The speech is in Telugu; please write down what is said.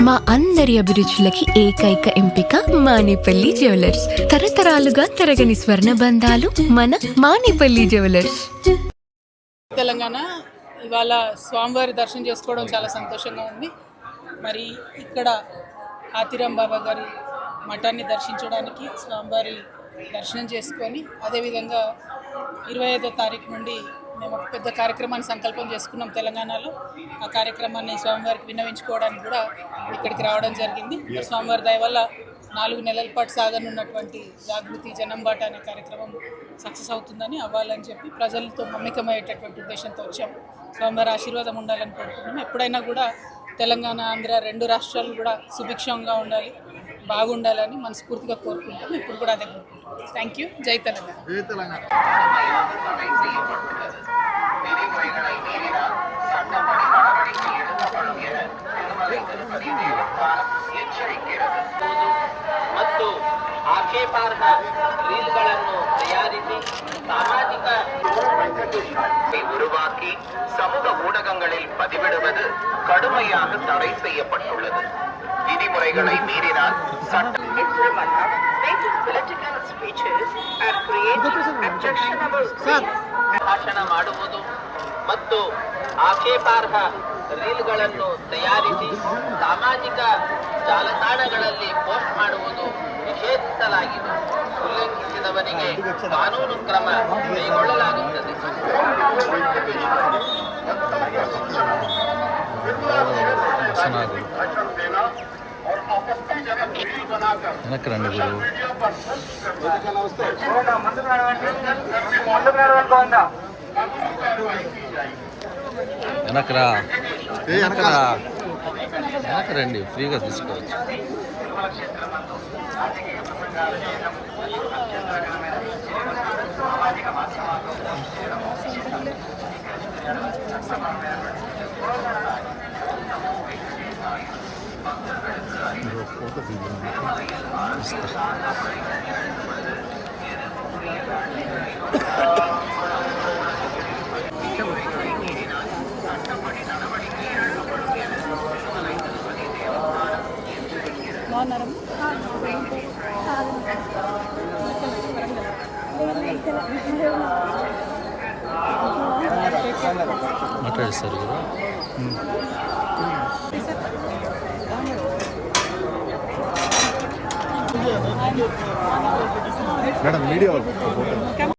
మా అందరి అభిరుచులకి ఏకైక ఎంపిక మానేపల్లి జ్యువెలర్స్. తరతరాలుగా తరగని స్వర్ణ బంధాలు మన మానేపల్లి జ్యువెలర్స్. తెలంగాణ ఇవాళ స్వామివారి దర్శనం చేసుకోవడం చాలా సంతోషంగా ఉంది. మరి ఇక్కడ ఆతిరాం బాబా గారి మఠాన్ని దర్శించడానికి స్వామివారి దర్శనం చేసుకొని అదేవిధంగా 25వ తారీఖు నుండి మేము ఒక పెద్ద కార్యక్రమాన్ని సంకల్పం చేసుకున్నాం తెలంగాణలో. ఆ కార్యక్రమాన్ని స్వామివారికి విన్నవించుకోవడానికి కూడా ఇక్కడికి రావడం జరిగింది. స్వామివారి దయ వల్ల 4 నెలల పాటు సాగనున్నటువంటి జాగృతి జనంబాట అనే కార్యక్రమం సక్సెస్ అవుతుందని అవ్వాలని చెప్పి ప్రజలతో మమ్మికమయ్యేటటువంటి ఉద్దేశంతో వచ్చాము. స్వామివారి ఆశీర్వాదం ఉండాలని కోరుకుంటున్నాము. ఎప్పుడైనా కూడా తెలంగాణ ఆంధ్ర 2 రాష్ట్రాలు కూడా సుభిక్షంగా ఉండాలి, బాగుండాలని మనస్ఫూర్తిగా కోరుకుంటాం. ఇప్పుడు కూడా అదే కోరుకుంటాం. Thank you. జై తెలంగాణ. ಮತ್ತು ಆಕ್ಷೇಪಾರ್ಹ ರೀಲ್ಗಳನ್ನು ತಯಾರಿಸಿ ಸಾಮಾಜಿಕ உருவாக்கி சமூக ஊடகங்களில் பதிவிடுவது கடுமையாக தடை செய்யப்பட்டுள்ளது. விதிமுறைகளை மீறினால் ಭಾಷಣ ಮಾಡುವುದು ಮತ್ತು ಆಕ್ಷೇಪಾರ್ಹ ರೀಲ್ಗಳನ್ನು ತಯಾರಿಸಿ ಸಾಮಾಜಿಕ ಜಾಲತಾಣಗಳಲ್ಲಿ ಪೋಸ್ಟ್ ಮಾಡುವುದು ನಿಷೇಧಿಸಲಾಗಿದೆ. ಉಲ್ಲಂಘಿಸಿದವರಿಗೆ ಕಾನೂನು ಕ್ರಮ ಕೈಗೊಳ್ಳಲಾಗುತ್ತದೆ. రండి, ఫ్రీగా తీసుకోవచ్చు. మాట్లాడిస్తారు కదా మేడం, వీడియో